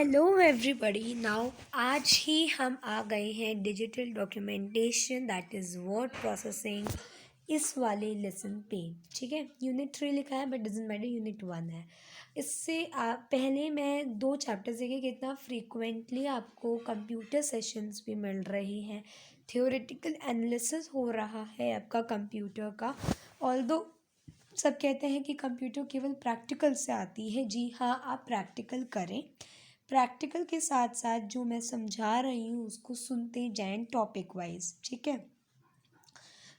Hello everybody. Now आज ही हम आ गए हैं digital documentation that is word processing इस वाले लेसन पे। ठीक है, यूनिट 3 लिखा है बट डजेंट मैटर, यूनिट 1 है। इससे पहले मैं 2 चैप्टर्स देखिए कितना फ्रीक्वेंटली आपको कंप्यूटर सेशंस भी मिल रहे हैं, थियोरेटिकल एनालिसिस हो रहा है आपका कंप्यूटर का। ऑल्दो सब कहते हैं कि कंप्यूटर केवल प्रैक्टिकल से आती है, जी हाँ, आप प्रैक्टिकल करें। प्रैक्टिकल के साथ साथ जो मैं समझा रही हूँ उसको सुनते जाएं टॉपिक वाइज। ठीक है,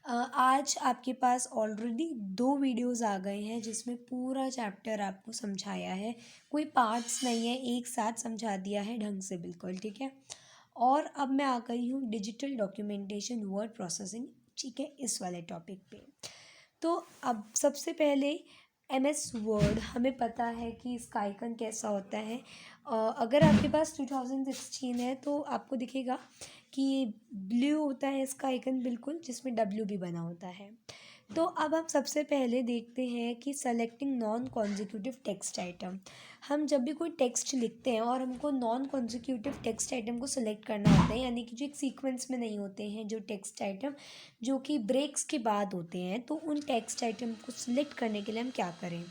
आज आपके पास ऑलरेडी 2 वीडियोस आ गए हैं जिसमें पूरा चैप्टर आपको समझाया है, कोई पार्ट्स नहीं है, एक साथ समझा दिया है ढंग से, बिल्कुल ठीक है। और अब मैं आ गई हूँ डिजिटल डॉक्यूमेंटेशन वर्ड प्रोसेसिंग, ठीक है, इस वाले टॉपिक पे। तो अब सबसे पहले MS वर्ड हमें पता है कि इसका आइकन कैसा होता है। अगर आपके पास 2016 है तो आपको दिखेगा कि ब्लू होता है इसका आइकन, बिल्कुल, जिसमें W भी बना होता है। तो अब हम सबसे पहले देखते हैं कि selecting non consecutive text item. हम जब भी कोई टेक्स्ट लिखते हैं और हमको नॉन कॉन्जिक्यूटिव टेक्स्ट आइटम को सेलेक्ट करना होता है, यानी कि जो एक सीक्वेंस में नहीं होते हैं, जो टेक्स्ट आइटम जो कि ब्रेक्स के बाद होते हैं, तो उन टेक्स्ट आइटम को सिलेक्ट करने के लिए हम क्या करें?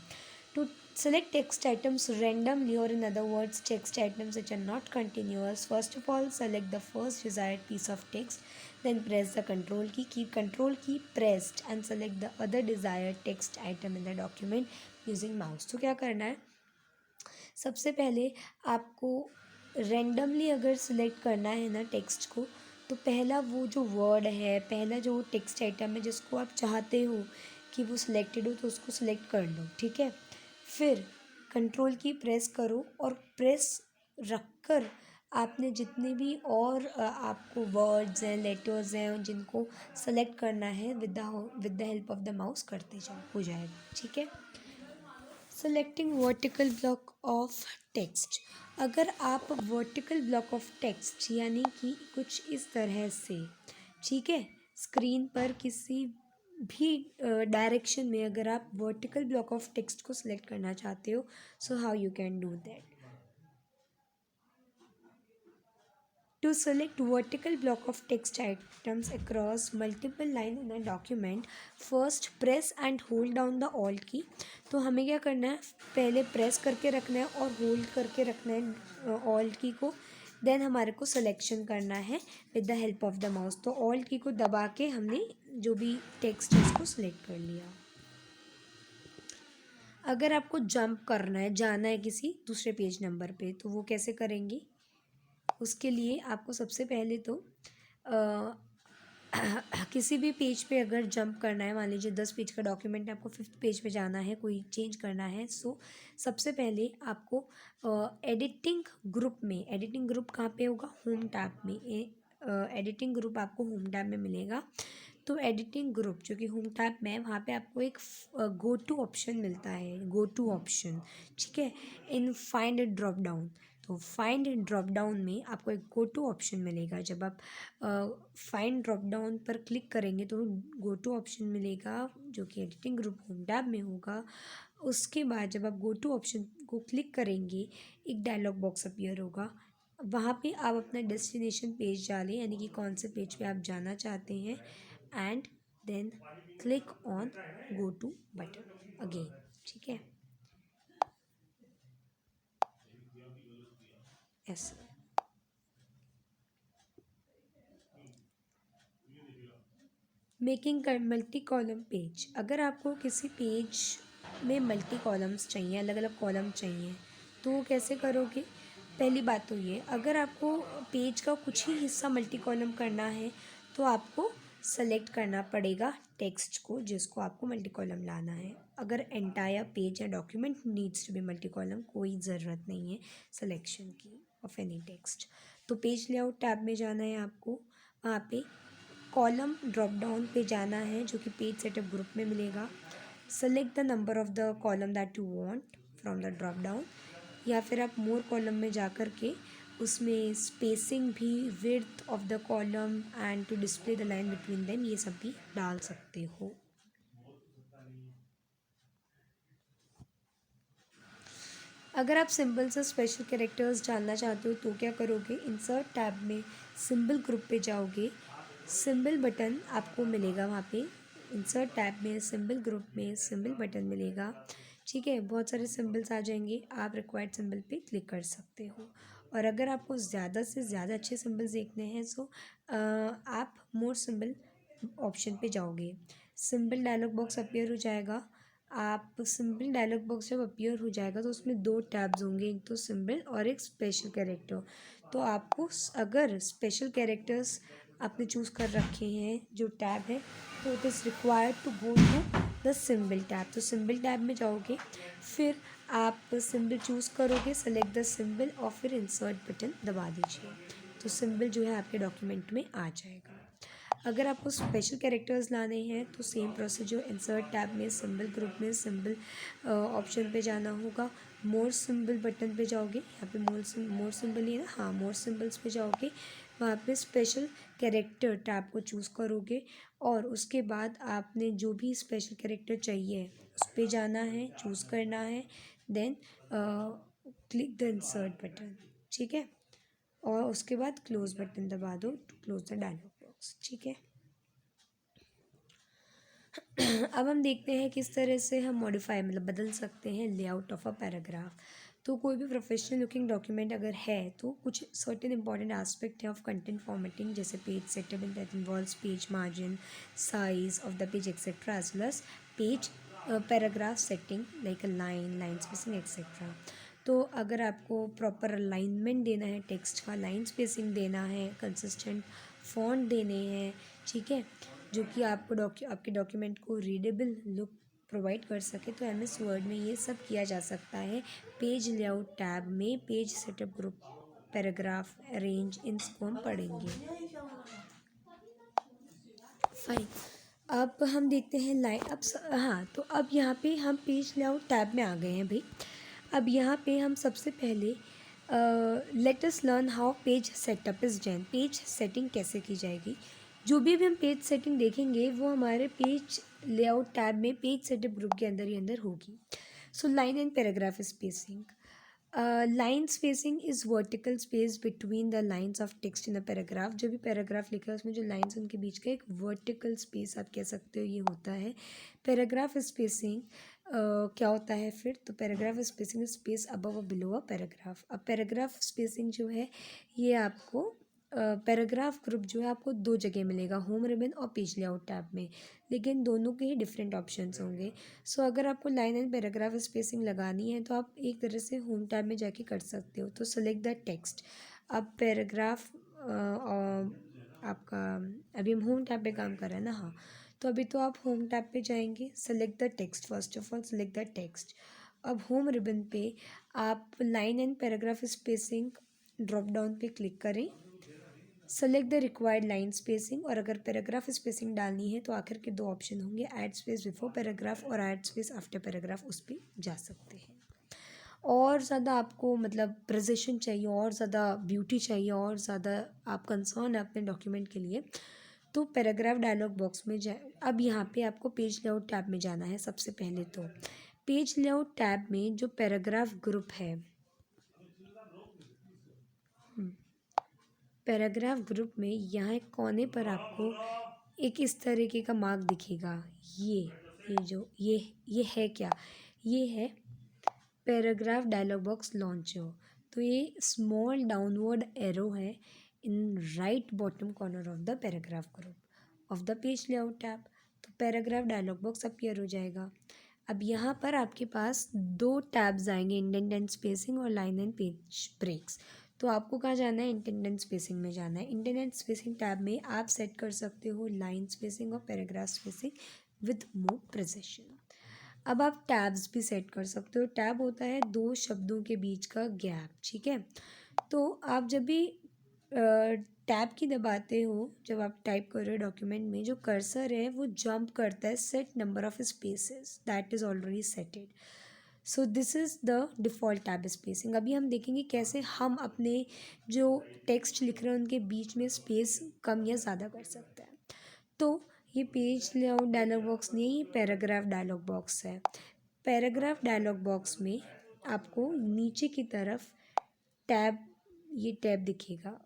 To select text items randomly, or in other words text items which are not continuous, first of all select the first desired piece of text, then press the control key, keep control key pressed and select the other desired text item in the document using mouse। तो क्या करना है, सबसे पहले आपको randomly अगर select करना है ना टेक्स्ट को, तो पहला वो जो वर्ड है, पहला जो टेक्स्ट आइटम है जिसको आप चाहते हो कि वो सिलेक्टेड हो, तो उसको सिलेक्ट कर लो। ठीक है, फिर कंट्रोल की प्रेस करो और प्रेस रख कर आपने जितने भी और आपको वर्ड्स हैं, लेटर्स हैं, जिनको सेलेक्ट करना है with the help of the mouse करते जाओ, हो जाएगा। ठीक है, selecting vertical block of text. अगर आप वर्टिकल ब्लॉक ऑफ टेक्स्ट यानी कि कुछ इस तरह से, ठीक है, स्क्रीन पर किसी भी डायरेक्शन में अगर आप वर्टिकल ब्लॉक ऑफ टेक्स्ट को सिलेक्ट करना चाहते हो, so how you can do that. To select vertical block of text items across multiple line in a document, first press and hold down the Alt key। तो हमें क्या करना है, पहले प्रेस करके रखना है और होल्ड करके रखना है Alt की को, देन हमारे को सिलेक्शन करना है with the help of the mouse. तो Alt की को दबा के हमने जो भी टेक्स्ट है उसको सिलेक्ट कर लिया। अगर आपको जंप करना है, जाना है किसी दूसरे पेज नंबर पे, तो वो कैसे करेंगे? उसके लिए आपको सबसे पहले तो किसी भी पेज पे अगर जंप करना है, मान लीजिए 10 पेज का डॉक्यूमेंट है, आपको 5th पेज पे जाना है, कोई चेंज करना है, सो सबसे पहले आपको एडिटिंग ग्रुप में, एडिटिंग ग्रुप कहाँ पे होगा? होम टैब में। एडिटिंग ग्रुप आपको होम टैब में मिलेगा। तो एडिटिंग ग्रुप जो कि होम टैब में है, वहाँ पे आपको एक गो टू ऑप्शन मिलता है, गो टू ऑप्शन, ठीक है, इन फाइंड ड्रॉप डाउन। तो फाइंड ड्रॉप डाउन में आपको एक गो टू ऑप्शन मिलेगा। जब आप फाइंड ड्रॉप डाउन पर क्लिक करेंगे तो गो टू ऑप्शन मिलेगा जो कि एडिटिंग ग्रुप होम टैब में होगा। उसके बाद जब आप गो टू ऑप्शन को क्लिक करेंगे, एक डायलॉग बॉक्स अपीयर होगा, वहाँ पे आप अपना डेस्टिनेशन पेज डालें, यानी कि कौन से पेज पे आप जाना चाहते हैं, and then click on go to button again. ठीक है, ऐसे। Making multi column page. अगर आपको किसी पेज में मल्टी कॉलम्स चाहिए, अलग अलग कॉलम चाहिए, तो वो कैसे करोगे? पहली बात तो ये, अगर आपको पेज का कुछ ही हिस्सा मल्टी कॉलम करना है तो आपको सेलेक्ट करना पड़ेगा टेक्स्ट को जिसको आपको मल्टी कॉलम लाना है। अगर एंटायर पेज या document needs to be multi column, कोई ज़रूरत नहीं है सिलेक्शन की ऑफ एनी टेक्स्ट। तो पेज लेआउट टैब में जाना है आपको, वहाँ पे कॉलम ड्रॉप डाउन पे जाना है जो कि पेज सेटअप ग्रुप में मिलेगा। Select the number of the column that you want from the drop down, या फिर आप मोर कॉलम में जा कर के उसमें स्पेसिंग भी, width of the column and to display the line between them, ये सब भी डाल सकते हो। अगर आप सिंबल से स्पेशल कैरेक्टर्स जानना चाहते हो तो क्या करोगे, इंसर्ट टैब में सिंबल ग्रुप पे जाओगे, सिंबल बटन आपको मिलेगा वहाँ पे, इंसर्ट टैब में सिंबल ग्रुप में सिंबल बटन मिलेगा। ठीक है, बहुत सारे सिंबल्स आ जाएंगे, आप रिक्वायर्ड सिंबल पे क्लिक कर सकते हो। और अगर आपको ज़्यादा से ज़्यादा अच्छे सिंबल्स देखने हैं तो आप मोर सिंबल ऑप्शन पे जाओगे, सिंबल डायलॉग बॉक्स अपीयर हो जाएगा। आप सिंबल डायलॉग बॉक्स जब अपीयर हो जाएगा तो उसमें दो टैब्स होंगे, एक तो सिंबल और एक स्पेशल कैरेक्टर। तो आपको अगर स्पेशल कैरेक्टर्स आपने चूज़ कर रखे हैं जो टैब है, तो it is required to go to the symbol tab. तो सिंबल टैब में जाओगे, फिर आप सिंबल चूज़ करोगे, सेलेक्ट द सिंबल और फिर इंसर्ट बटन दबा दीजिए, तो सिंबल जो है आपके डॉक्यूमेंट में आ जाएगा। अगर आपको स्पेशल कैरेक्टर्स लाने हैं तो सेम प्रोसीजर, इंसर्ट टैब में सिंबल ग्रुप में सिंबल ऑप्शन पे जाना होगा, मोर सिंबल बटन पे जाओगे, यहाँ पे मोर सिंबल ही है ना, हाँ मोर सिंबल्स पे जाओगे, वहाँ पे स्पेशल कैरेक्टर टैब को चूज़ करोगे और उसके बाद आपने जो भी स्पेशल कैरेक्टर चाहिए उस पर जाना है, चूज़ करना है, then click the insert button. ठीक है, और उसके बाद क्लोज बटन दबा दो to close the dialog box. ठीक है, अब हम देखते हैं किस तरह से हम मॉडिफाई मतलब बदल सकते हैं लेआउट ऑफ अ पैराग्राफ। तो कोई भी प्रोफेशनल लुकिंग डॉक्यूमेंट अगर है तो कुछ सर्टेन इंपॉर्टेंट एस्पेक्ट है ऑफ कंटेंट फॉर्मेटिंग, जैसे page setup in that involves page margin, size of the page etcetera, as well as page paragraph setting like a line spacing etcetera. तो अगर आपको proper alignment देना है text का, line spacing देना है, consistent font देने हैं, ठीक है, जो कि आपको आपके डॉक्यूमेंट को रीडेबल लुक प्रोवाइड कर सके, तो एमएस वर्ड में ये सब किया जा सकता है। पेज लेआउट टैब में page setup group paragraph arrange इनको हम पढ़ेंगे। फाइन, अब हम देखते हैं लाइन हाँ, तो अब यहाँ पे हम पेज लेआउट टैब में आ गए हैं भाई। अब यहाँ पे हम सबसे पहले let us learn how page setup is done, page setting कैसे की जाएगी। जो भी हम पेज सेटिंग देखेंगे वो हमारे पेज लेआउट टैब में पेज सेटअप ग्रुप के अंदर ही अंदर होगी। So line and paragraph spacing, line spacing is vertical space between the lines of text in a paragraph. जो भी पैराग्राफ लिखा है उसमें जो लाइन्स उनके बीच का एक वर्टिकल स्पेस आप कह सकते हो ये होता है। पैराग्राफ स्पेसिंग क्या होता है फिर, तो पैराग्राफ स्पेसिंग स्पेस अबव और बिलो अ पैराग्राफ। अब पैराग्राफ स्पेसिंग जो है ये आपको पैराग्राफ ग्रुप जो है आपको दो जगह मिलेगा, होम रिबन और पेज लेआउट टैब में, लेकिन दोनों के ही डिफरेंट ऑप्शंस होंगे। सो अगर आपको लाइन एंड पैराग्राफ स्पेसिंग लगानी है तो आप एक तरह से होम टैब में जाके कर सकते हो। तो सेलेक्ट द टेक्स्ट। अब पैराग्राफ आपका अभी हम होम टैब पे काम कर रहे हैं ना, हाँ, तो अभी तो आप होम टैब पे जाएंगे, select the text, first of all select the text. अब होम रिबन पे आप line and paragraph spacing drop down पे क्लिक करें, select the required line spacing, और अगर पैराग्राफ स्पेसिंग डालनी है तो आखिर के दो ऑप्शन होंगे, ऐड स्पेस बिफोर पैराग्राफ और ऐड स्पेस आफ्टर पैराग्राफ, उस पर जा सकते हैं। और ज़्यादा आपको मतलब प्रेजेंटेशन चाहिए, और ज़्यादा ब्यूटी चाहिए, और ज़्यादा आप कंसर्न है अपने डॉक्यूमेंट के लिए, तो पैराग्राफ डायलॉग बॉक्स में जा, अब यहाँ पे आपको पेज लेआउट टैब में जाना है। सबसे पहले तो पेज लेआउट टैब में जो पैराग्राफ ग्रुप है, पैराग्राफ ग्रुप में यहाँ एक कोने पर आपको एक इस तरीके का मार्क दिखेगा, ये है क्या, ये है पैराग्राफ डायलॉग बॉक्स लॉन्चर। तो ये स्मॉल डाउनवर्ड एरो है in right bottom corner of the paragraph group of the page layout tab. तो पैराग्राफ डायलॉग बॉक्स अपीयर हो जाएगा। अब यहाँ पर आपके पास दो टैब्स आएंगे, इंडेंट एंड स्पेसिंग और लाइन एंड पेज ब्रेक्स। तो आपको कहाँ जाना है, इंडेंट एंड स्पेसिंग में जाना है। इंडेंट एंड स्पेसिंग टैब में आप सेट कर सकते हो लाइन स्पेसिंग और paragraph spacing with more precision. अब आप टैब्स भी सेट कर सकते हो। टैब होता है दो शब्दों के बीच का गैप, ठीक है। तो आप जब भी टैब की दबाते हो, जब आप टाइप कर रहे हो डॉक्यूमेंट में, जो कर्सर है वो जंप करता है set number of spaces that is already settled. So this is the default tab spacing. अभी हम देखेंगे कैसे हम अपने जो टेक्स्ट लिख रहे हैं उनके बीच में स्पेस कम या ज़्यादा कर सकते हैं। तो ये पेज लेआउट डायलॉग बॉक्स नहीं, ये पैराग्राफ डायलॉग बॉक्स है। पैराग्राफ डायलॉग बॉक्स में आपको नीचे की तरफ ये टैब दिखेगा,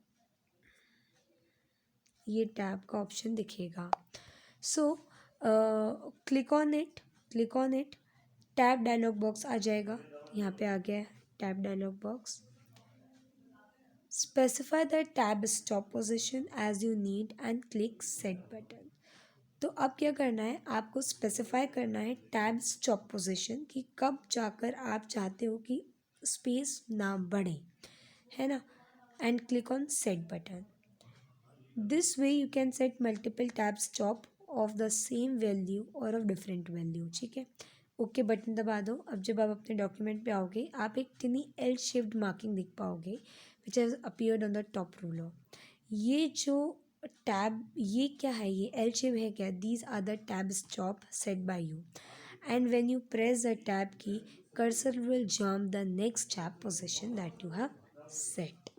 ये टैब का ऑप्शन दिखेगा। So click on it, tab dialog box आ जाएगा। यहाँ पे आ गया है tab dialog box. Specify the tab stop position as you need and click set button. तो अब क्या करना है, आपको स्पेसिफाई करना है टैब स्टॉप पोजीशन कि कब जाकर आप चाहते हो कि स्पेस ना बढ़े, है ना, and click on set button. This way you can set multiple tab stop of the same value और ऑफ डिफरेंट वैल्यू। ठीक है, ओके बटन दबा दो। अब जब आप अपने डॉक्यूमेंट पे आओगे, आप एक टिनी एल शेप्ड मार्किंग देख पाओगे which has appeared on the top ruler. ये जो टैब, ये क्या है, ये एल शेप है क्या, these are the tab stop set by you and when you press the tab key, cursor will jump the next tab position that you have set.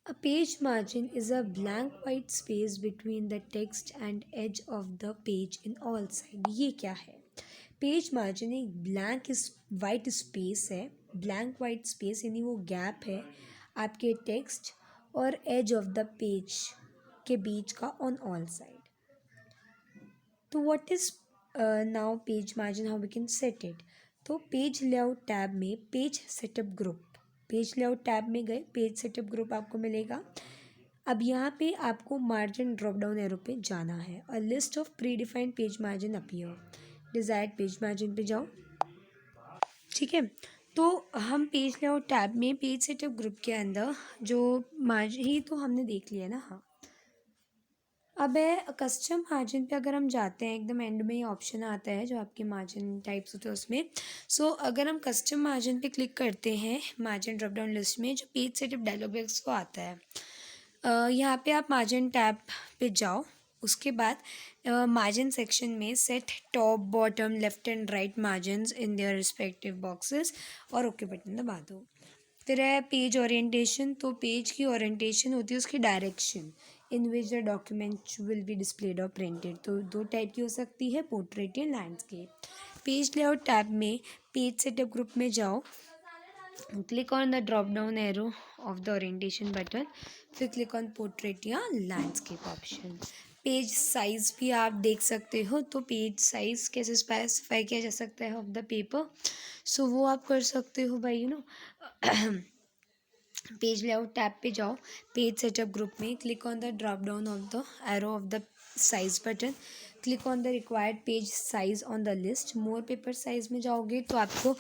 A page margin is a blank white space between the text and edge of the page in all sides. ये क्या है? Page margin एक blank white space है, blank white space यानी वो gap है आपके text और एज ऑफ द पेज के बीच का ऑन ऑल साइड। तो what is now page margin, how we can set it. तो पेज लेआउट टैब में page setup group, page layout tab में गए, पेज सेटअप ग्रुप आपको मिलेगा। अब यहाँ पे आपको मार्जिन ड्रॉप डाउन एरो पे जाना है। A list of pre defined page margin appear, desired page margin पे जाओ। ठीक है, तो हम पेज लेआउट टैब में पेज सेटअप ग्रुप के अंदर जो मार्जिन ही तो हमने देख लिया ना। हाँ, अब है कस्टम मार्जिन पे अगर हम जाते हैं, एकदम एंड में ये ऑप्शन आता है जो आपके मार्जिन टाइप्स होते हैं उसमें। सो अगर हम कस्टम मार्जिन पे क्लिक करते हैं, मार्जिन ड्रॉप डाउन लिस्ट में जो पेज सेटअप डायलॉग बॉक्स को आता है, यहाँ पे आप मार्जिन टैब पे जाओ। उसके बाद मार्जिन सेक्शन में set top bottom left and right margins in their respective boxes और ओके बटन दबा दो। फिर है पेज ओरिएंटेशन। तो पेज की ओरिएंटेशन होती है उसकी direction in which the document will be displayed और प्रिंटेड। तो दो टाइप की हो सकती है, पोर्ट्रेट या लैंडस्केप। पेज लेआउट टैब में पेज सेटअप ग्रुप में जाओ, click on the drop down arrow of the orientation button, फिर क्लिक ऑन पोर्ट्रेट या लैंडस्केप ऑप्शन। पेज साइज भी आप देख सकते हो। तो पेज साइज कैसे स्पेसिफाई किया जा सकता है ऑफ द पेपर, सो वो आप कर सकते हो भाई, you know. Page layout tab पे जाओ, पेज सेटअप ग्रुप में click on the drop down of the arrow of the size button, click on the required page size on the list. More paper size में जाओगे तो आपको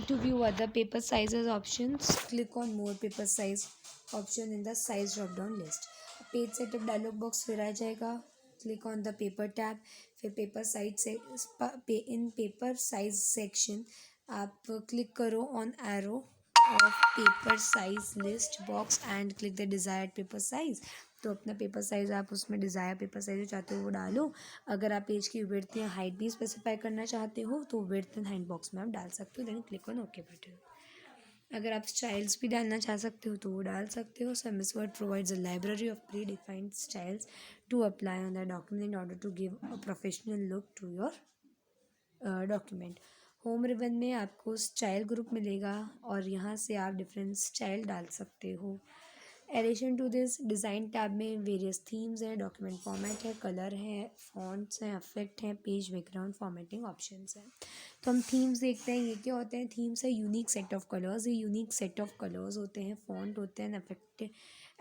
to view other paper sizes options, click on more paper size option in the size drop down list. Page setup dialog box फिर आ जाएगा, click on the paper tab, फिर paper size से इन paper size section आप click करो on arrow of paper size list box and click the desired paper size. तो अपना paper size आप उसमें डिज़ायर पेपर साइज जो चाहते हो वो डालो। अगर आप पेज की विड्थ या हाइट भी स्पेसिफाई करना चाहते हो तो विड्थ एंड हाइट बॉक्स में आप डाल सकते हो, then click on okay button. अगर आप स्टाइल्स भी डालना चाह सकते हो तो वो डाल सकते हो। So MS Word provides a library of predefined styles to apply on the document in order to give a professional look to your document. Home ribbon में आपको स्टाइल ग्रुप मिलेगा और यहाँ से आप डिफरेंट स्टाइल डाल सकते हो। Addition to this design tab में वेरियस थीम्स हैं, डॉक्यूमेंट फॉर्मेट है, कलर है, फॉन्ट्स हैं, इफेक्ट हैं, पेज बैकग्राउंड फॉर्मेटिंग ऑप्शंस हैं। तो हम थीम्स देखते हैं, ये क्या होते हैं। थीम्स है यूनिक सेट ऑफ कलर्स, ये यूनिक सेट ऑफ कलर्स होते हैं, फॉन्ट होते हैं,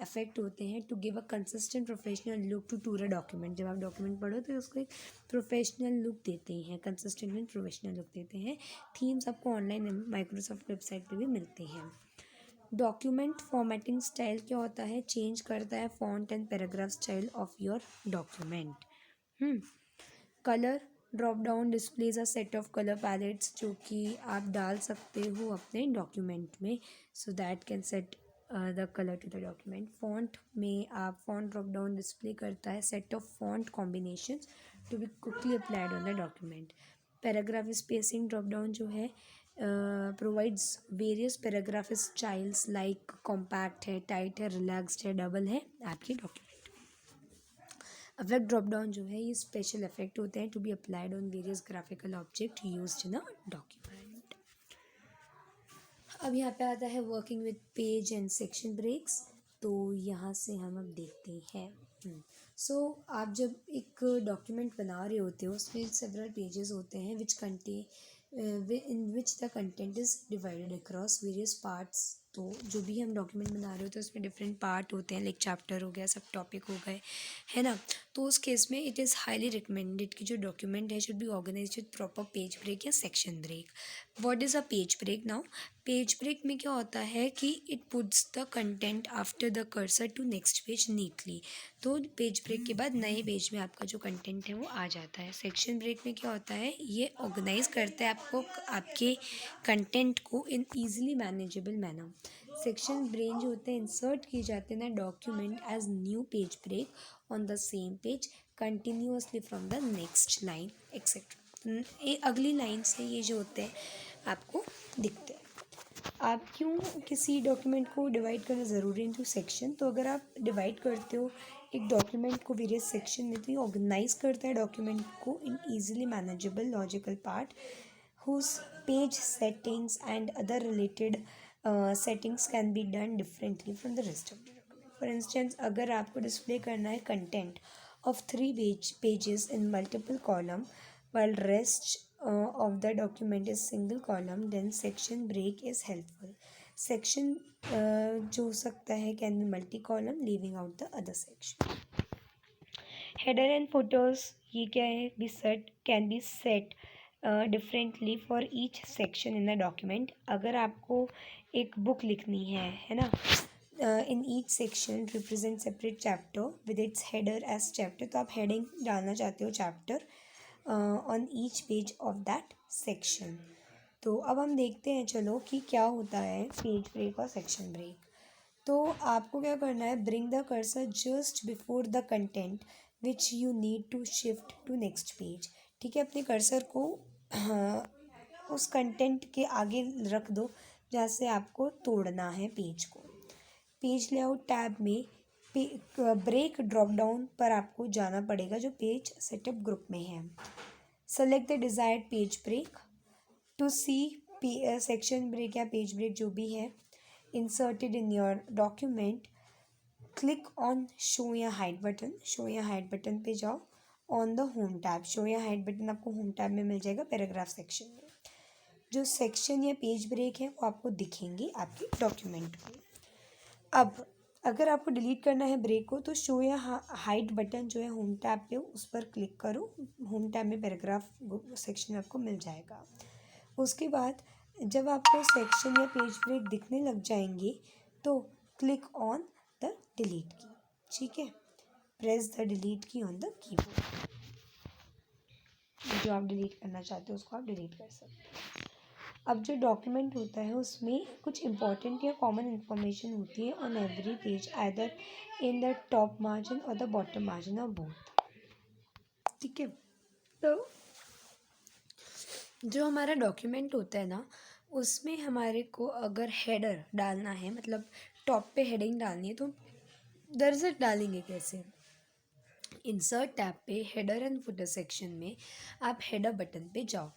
इफेक्ट होते हैं to give a consistent professional look to tour a document. जब आप डॉक्यूमेंट पढ़ो तो उसको एक प्रोफेशनल लुक देते हैं, कंसिस्टेंट एंड प्रोफेशनल लुक देते हैं। थीम्स आपको ऑनलाइन माइक्रोसॉफ्ट वेबसाइट पे भी मिलते हैं। डॉक्यूमेंट फॉर्मेटिंग स्टाइल क्या होता है, चेंज करता है font and paragraph style of your document. Colour drop down displays a set of colour palettes जो कि आप डाल सकते हो अपने डॉक्यूमेंट में, so that can set the colour to the document. Font में आप फॉन्ट ड्रॉप डाउन डिस्प्ले करता है set of font combinations to be quickly applied on the document. Paragraph spacing drop down जो है provides various paragraph styles like compact है, tight है, relaxed है, double है आपके डॉक्यूमेंट। इफेक्ट ड्रॉप डाउन जो है ये स्पेशल इफेक्ट होते हैं to be applied on various graphical object used in a document. अब यहाँ पे आता है working with page and section breaks. तो यहाँ से हम अब देखते हैं। सो आप जब एक डॉक्यूमेंट बना रहे होते हो उसमें सेवरल पेजेस होते हैं which contain in which the content is divided across various parts. तो जो भी हम डॉक्यूमेंट बना रहे होते हैं उसमें डिफरेंट पार्ट होते हैं, लाइक चैप्टर हो गया, सब टॉपिक हो गए, है ना। तो उस केस में इट इज़ हाईली रिकमेंडेड कि जो डॉक्यूमेंट है should be organised with proper page break या section break. What is a page break now? Page break में क्या होता है कि it puts the content after the cursor to next page neatly. तो पेज ब्रेक के बाद नए पेज में आपका जो कंटेंट है वो आ जाता है। सेक्शन ब्रेक में क्या होता है, ये ऑर्गेनाइज करता है आपको आपके कंटेंट को in easily manageable manner. Section break जो होते हैं इंसर्ट किए जाते हैं ना document as new page break on the same page continuously from the next line etcetera. ये अगली लाइन से ये जो होते हैं आपको दिखते हैं। आप क्यों किसी डॉक्यूमेंट को डिवाइड करना ज़रूरी है इनटू सेक्शन? तो अगर आप डिवाइड करते हो एक डॉक्यूमेंट को वेरियस सेक्शन में तो ये ऑर्गेनाइज करता है डॉक्यूमेंट को in easily manageable logical part whose page settings and other related settings can be done differently from the rest of the document. For instance, अगर आपको डिस्प्ले करना है content of 3 pages in multiple column while rest of the document is single column, then section break is helpful. Section जो हो सकता है can be multi column leaving out the other section. Header and photos ये क्या है, be set can be set differently for each section in the document. अगर आपको एक बुक लिखनी है ना, in each section represent separate chapter with its header as chapter, तो आप हेडिंग डालना चाहते हो chapter on each page of that section. तो अब हम देखते हैं चलो कि क्या होता है पेज ब्रेक और सेक्शन ब्रेक। तो आपको क्या करना है, bring the cursor just before the content which you need to shift to next page. ठीक है, अपने कर्सर को उस कंटेंट के आगे रख दो जहाँ से आपको तोड़ना है पेज को। पेज लेआउट टैब में ब्रेक ड्रॉप डाउन पर आपको जाना पड़ेगा जो पेज सेटअप ग्रुप में है। Select the desired page break to see section break या पेज ब्रेक जो भी है inserted in your document. Click on show या hide button. show या hide button पे जाओ on the home tab. show या hide button आपको home tab में मिल जाएगा पैराग्राफ सेक्शन में। जो सेक्शन या पेज ब्रेक है वो आपको दिखेंगे आपके डॉक्यूमेंट में। अब अगर आपको डिलीट करना है ब्रेक को तो शो या हाइड बटन जो है होम टैब पे उस पर क्लिक करो, होम टैब में पैराग्राफ सेक्शन आपको मिल जाएगा। उसके बाद जब आपको सेक्शन या पेज ब्रेक दिखने लग जाएंगे तो क्लिक ऑन द डिलीट की। ठीक है, प्रेस द डिलीट की ऑन द कीबोर्ड। जो आप डिलीट करना चाहते हो उसको आप डिलीट कर सकते हो। अब जो डॉक्यूमेंट होता है उसमें कुछ इंपॉर्टेंट या कॉमन इन्फॉर्मेशन होती है on every page either in the top margin और द बॉटम मार्जिन और बोथ। ठीक है, तो जो हमारा डॉक्यूमेंट होता है ना उसमें हमारे को अगर हेडर डालना है, मतलब टॉप पे हेडिंग डालनी है, तो दरअसल डालेंगे कैसे? इंसर्ट टैब पे हेडर एंड फुटर सेक्शन में आप हेडर बटन पे जाओ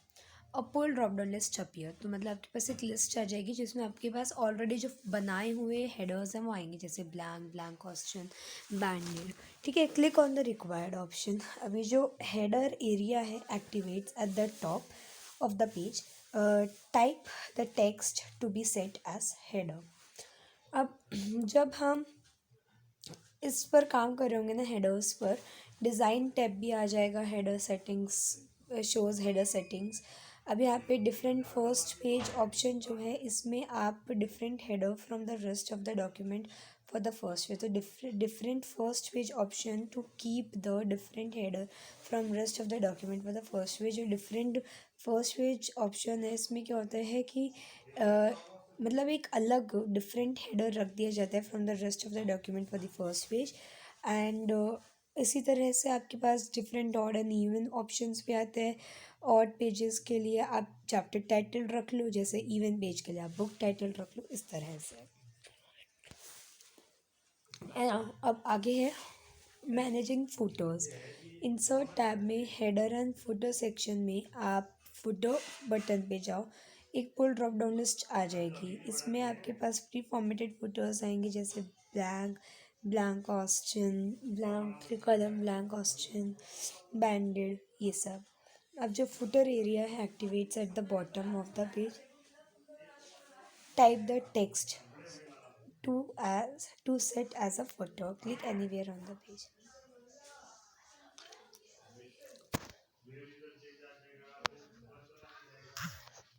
और पुल ड्रॉप डाउन लिस्ट अपीयर, तो मतलब आपके पास एक लिस्ट आ जाएगी जिसमें आपके पास ऑलरेडी जो बनाए हुए हेडर्स हैं वो आएंगे, जैसे ब्लैंक, ब्लैंक क्वेश्चन, बैंडेड। ठीक है, click on the required option. अभी जो हेडर एरिया है activates at the top of the page. Type the text to be set as header. अब जब हम इस पर काम कर रहे होंगे ना हेडर्स पर, डिज़ाइन टैब भी आ जाएगा, header settings shows header settings. अब यहाँ पे डिफरेंट फर्स्ट पेज ऑप्शन जो है इसमें आप different header from the rest of the document for the first page, तो different first page option to keep the different header from rest of the document for the first page. जो different first page option है इसमें क्या होता है कि मतलब एक अलग डिफरेंट हेडर रख दिया जाता है from the rest of the document for the first page. And इसी तरह से आपके पास different odd and even options भी आते हैं। ऑड पेजेस के लिए आप चैप्टर टाइटल रख लो, जैसे इवन पेज के लिए आप बुक टाइटल रख लो, इस तरह से। अब आगे है मैनेजिंग फोटोज़। इंसर्ट टैब में हेडर एंड फोटो सेक्शन में आप फोटो बटन पे जाओ, एक पुल ड्रॉप डाउन लिस्ट आ जाएगी। इसमें आपके पास प्री फॉर्मेटेड फोटोज़ आएंगे, जैसे ब्लैंक, ब्लैंक ऑस्टिन, ब्लैंक कलम, ब्लैंक ऑस्टिन, बैंडेड, ये सब। अब जो फुटर एरिया है activates at the bottom of the page. Type the text to set as a photo. Click anywhere on the page.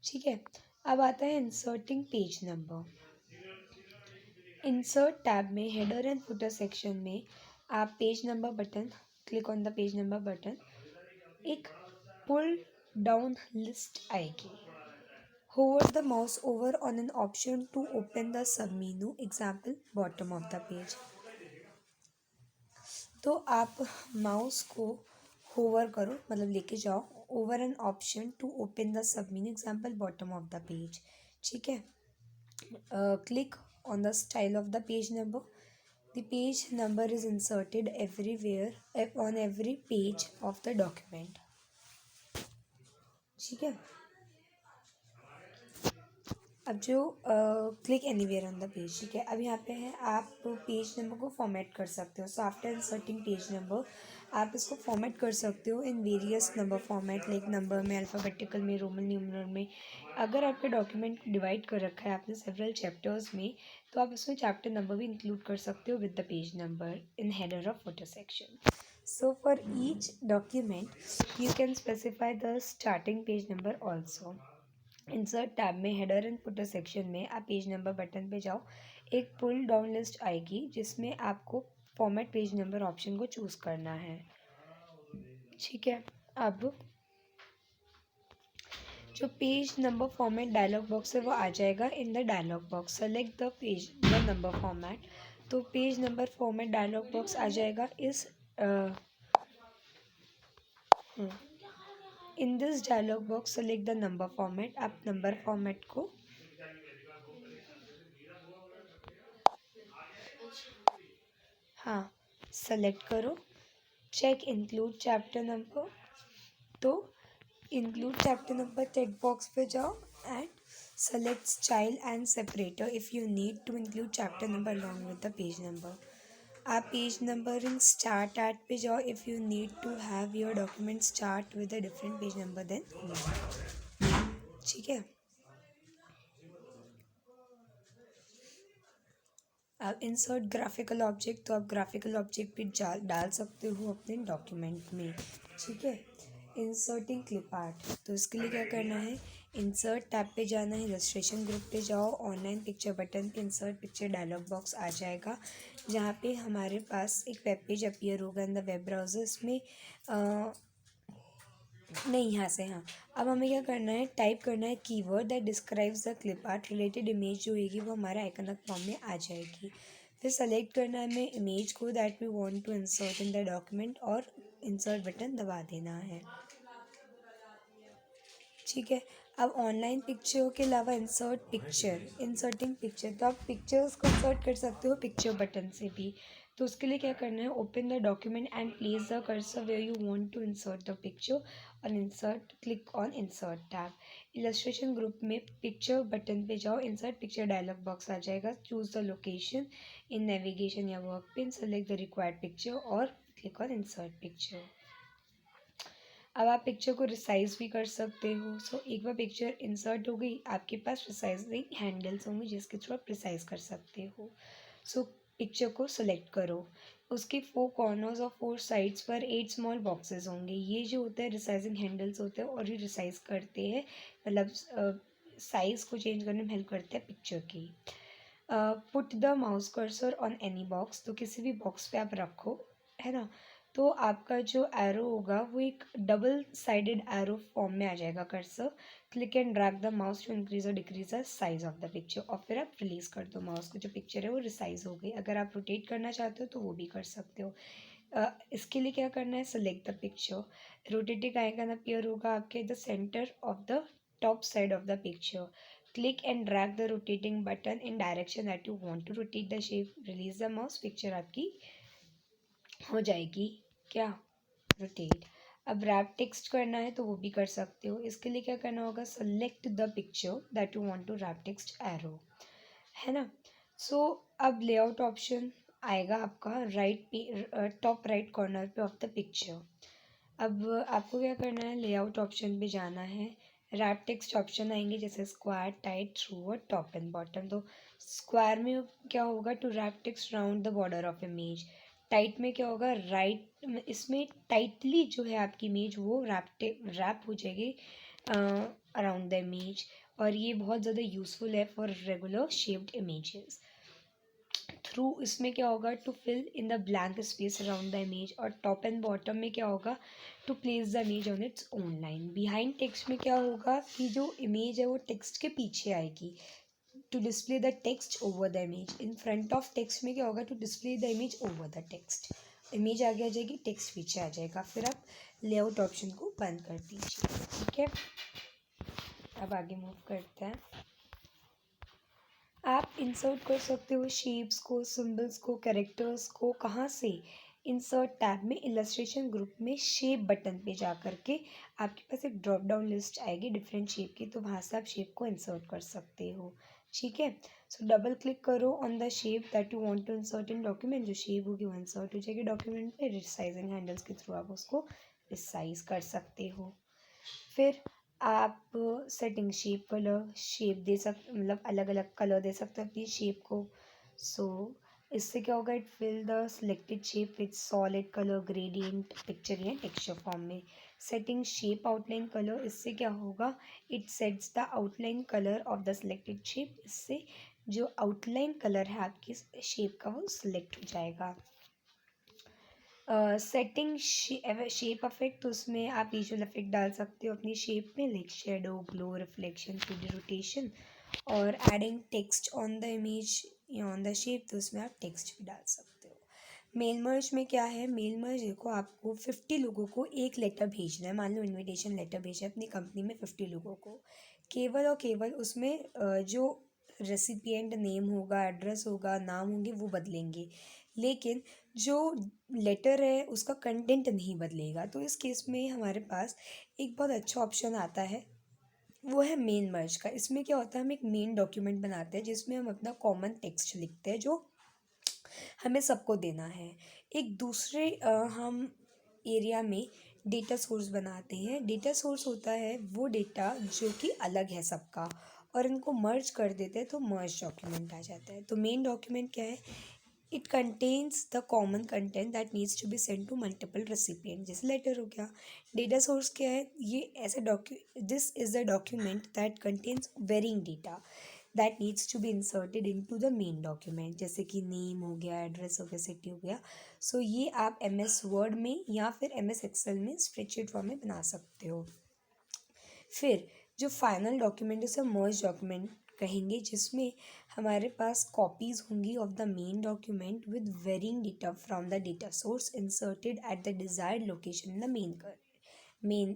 ठीक है। अब आता है inserting page number. Insert tab में हेडर एंड फुटर सेक्शन में आप page number button, click on the page number button, एक pull down list आएगी। Hover the mouse over on an option to open the submenu, example bottom of the page. तो आप mouse को hover करो, मतलब लेके जाओ over an option to open the submenu, example bottom of the page. ठीक है। Click on the style of the page number. The page number is inserted everywhere on every page of the document. ठीक है। अब जो click anywhere on the page, ठीक है। अब यहाँ पे है आप पेज नंबर को फॉर्मेट कर सकते हो। So after inserting page number आप इसको फॉर्मेट कर सकते हो in various number format, like number में, अल्फ़ाबेटिकल में, रोमन न्यूमरल में। अगर आपके डॉक्यूमेंट डिवाइड कर रखा है आपने सेवरल चैप्टर्स में, तो आप इसमें चैप्टर नंबर भी इंक्लूड कर सकते हो with the page number in header of photo section. So for each document you can specify the starting page number also. Insert tab में हेडर एंड फुटर सेक्शन में आप पेज नंबर बटन पे जाओ, एक pull down list आएगी जिसमें आपको format page number option को चूज़ करना है। ठीक है। अब जो page number format dialog box है वो आ जाएगा। In the dialog box select the page the number format. तो page number format dialog box आ जाएगा। In this dialog box select the number format. आप नंबर फॉर्मेट को हाँ सेलेक्ट करो। चेक इंक्लूड चैप्टर नंबर, तो include chapter number check box पे जाओ and select style and separator if you need to include chapter number along with the page number. आप page number in start at पे जाओ if you need to have your document start with a different page number then. ठीक है। आप insert graphical object, तो आप graphical object भी डाल सकते हो अपने डॉक्यूमेंट में। ठीक है। इंसर्टिंग क्लिप आर्ट, तो इसके लिए क्या करना है, इंसर्ट टैब पे जाना है, रजिस्ट्रेशन ग्रुप पे जाओ, ऑनलाइन पिक्चर बटन पे इंसर्ट पिक्चर डायलॉग बॉक्स आ जाएगा, जहाँ पे हमारे पास एक वेब पेज अपीयर होगा इन द वेब ब्राउज़र। इसमें नहीं, यहाँ से, हाँ। अब हमें क्या करना है, टाइप करना है keyword that describes the clip art. Related image जो होगी वो हमारे आइकन फॉर्म में आ जाएगी। फिर सेलेक्ट करना है हमें इमेज को that we want to insert in the document और इंसर्ट बटन दबा देना है। ठीक है। अब ऑनलाइन पिक्चर के अलावा इंसर्टिंग पिक्चर, तो आप पिक्चर्स को इंसर्ट कर सकते हो पिक्चर बटन से भी। तो उसके लिए क्या करना है, open the document and place the cursor where you want to insert the picture और insert, click on insert tab. Illustration group में पिक्चर बटन पे जाओ, इंसर्ट पिक्चर डायलॉग बॉक्स आ जाएगा। Choose the location in navigation या work pin, select the required picture और click on insert picture. अब आप पिक्चर को रिसाइज भी कर सकते हो। सो एक बार पिक्चर इंसर्ट हो गई, आपके पास रिसाइजिंग हैंडल्स होंगे जिसके थ्रू आप रिसाइज कर सकते हो। सो पिक्चर को सेलेक्ट करो, उसके 4 कॉर्नर्स और 4 साइड्स पर 8 स्मॉल बॉक्सेस होंगे। ये जो होते हैं रिसाइजिंग हैंडल्स होते हैं और ये रिसाइज करते हैं, मतलब साइज़ को चेंज करने में हेल्प करते हैं पिक्चर की। Put the mouse cursor on any box, तो किसी भी बॉक्स पे आप रखो, है ना। तो आपका जो एरो होगा वो एक डबल साइडेड एरो फॉर्म में आ जाएगा cursor. Click and drag the mouse to increase or decrease the size of the picture, और फिर आप रिलीज कर दो माउस को, जो पिक्चर है वो रिसाइज हो गई। अगर आप रोटेट करना चाहते हो तो वो भी कर सकते हो। इसके लिए क्या करना है, select the picture, rotating icon appear होगा आपके the centre of the top side of the picture, click and drag the rotating button in direction that you want to rotate the shape, release the mouse, picture आपकी हो जाएगी क्या, rotate. अब wrap text करना है तो वो भी कर सकते हो, इसके लिए क्या करना होगा, select the picture that you want to wrap text arrow, है ना। सो अब लेआउट ऑप्शन आएगा आपका राइट टॉप राइट कॉर्नर पे ऑफ द पिक्चर। अब आपको क्या करना है, लेआउट ऑप्शन पे जाना है, रैप टेक्स्ट ऑप्शन आएंगे जैसे स्क्वायर, टाइट, थ्रू और टॉप एंड बॉटम। तो स्क्वायर में क्या होगा, to wrap text round the border of image, tight में क्या होगा, राइट इसमें टाइटली जो है आपकी इमेज वो रैप हो जाएगी अराउंड द इमेज, और ये बहुत ज़्यादा यूज़फुल है for regular shaped images. Through इसमें क्या होगा, to fill in the blank space around the image, और टॉप एंड बॉटम में क्या होगा, to place the image on its own line. Behind text में क्या होगा कि जो इमेज है वो टेक्स्ट के पीछे आएगी, to display the text over the image. In front of text में क्या होगा, to display the image over the text, image आगे आ जाएगी, टेक्स्ट पीछे आ जाएगा। फिर आप लेआउट ऑप्शन को बंद कर दीजिए, ठीक है। अब आगे मूव करते हैं। आप इंसर्ट कर सकते हो शेप्स को, सिंबल्स को, कैरेक्टर्स को, कहाँ से, इंसर्ट टैब में इलस्ट्रेशन ग्रुप में शेप बटन पे जा कर के आपके पास एक ड्रॉप डाउन लिस्ट आएगी डिफरेंट शेप की, तो वहाँ से आप शेप को इंसर्ट कर सकते हो, ठीक है। सो डबल क्लिक करो on the shape that you want to insert in document, जो शेप होगी वो इंसर्ट हो जाएगी डॉक्यूमेंट में, रिसाइजिंग हैंडल्स के थ्रू आप उसको रिसाइज कर सकते हो। फिर आप सेटिंग शेप कलर, शेप दे सकते, मतलब अलग अलग कलर दे सकते हो अपनी शेप को। सो इससे क्या होगा, it fill the selected shape with solid colour gradient picture या टेक्सचर फॉर्म में। सेटिंग शेप आउटलाइन कलर, इससे क्या होगा, it sets the outline colour of the selected shape, इससे जो आउटलाइन कलर है आपकी शेप का वो सिलेक्ट हो जाएगा। सेटिंग शेप अफेक्ट, तो उसमें आप विजुअल इफेक्ट डाल सकते हो अपनी शेप में, like shadow, glow, reflection, 3D rotation, और adding text on the image या ऑन द शेप, तो उसमें आप टेक्स्ट भी डाल सकते हो। मेल मर्ज में क्या है, मेल मर्ज देखो आपको 50 लोगों को एक लेटर भेजना है, मान लो इनविटेशन लेटर भेजा है अपनी कंपनी में 50 लोगों को, केवल और केवल उसमें जो रेसिपिएंट नेम होगा, एड्रेस होगा, नाम होंगे वो बदलेंगे, लेकिन जो लेटर है उसका कंटेंट नहीं बदलेगा। तो इस केस में हमारे पास एक बहुत अच्छा ऑप्शन आता है, वो है मेन मर्ज का। इसमें क्या होता है, हम एक मेन डॉक्यूमेंट बनाते हैं जिसमें हम अपना कॉमन टेक्स्ट लिखते हैं जो हमें सबको देना है। एक दूसरे हम एरिया में डेटा सोर्स बनाते हैं, डेटा सोर्स होता है वो डेटा जो कि अलग है सबका, और इनको मर्ज कर देते हैं तो मर्ज डॉक्यूमेंट आ जाता है। तो मेन डॉक्यूमेंट क्या है, it contains the common content that needs to be send to multiple recipient, जैसे लेटर हो गया। डेटा सोर्स क्या है, ये ऐसे this is the document that contains varying data that needs to be inserted into the main document, जैसे कि name हो गया, एड्रेस हो गया, सिटी हो गया। सो ये आप MS वर्ड में या फिर MS एक्सेल में स्प्रेडशीट फॉर्म में बना सकते हो। फिर जो फाइनल डॉक्यूमेंट उसे मर्ज डॉक्यूमेंट कहेंगे, जिसमें हमारे पास कॉपीज़ होंगी of the main document with varying data from the data source inserted at the desired location in the main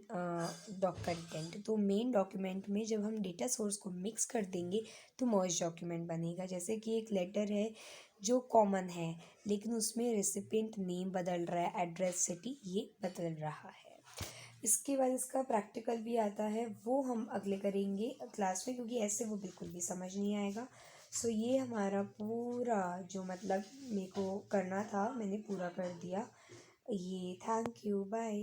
doc content. तो मेन डॉक्यूमेंट में जब हम डेटा सोर्स को मिक्स कर देंगे तो मर्ज डॉक्यूमेंट बनेगा। जैसे कि एक लेटर है जो कॉमन है लेकिन उसमें रेसिपिएंट नेम बदल रहा है, एड्रेस, सिटी ये बदल रहा है। इसके बाद इसका प्रैक्टिकल भी आता है, वो हम अगले करेंगे क्लास में, क्योंकि ऐसे वो बिल्कुल भी समझ नहीं आएगा। सो ये हमारा पूरा जो मतलब मेरे को करना था मैंने पूरा कर दिया। ये थैंक यू, बाय।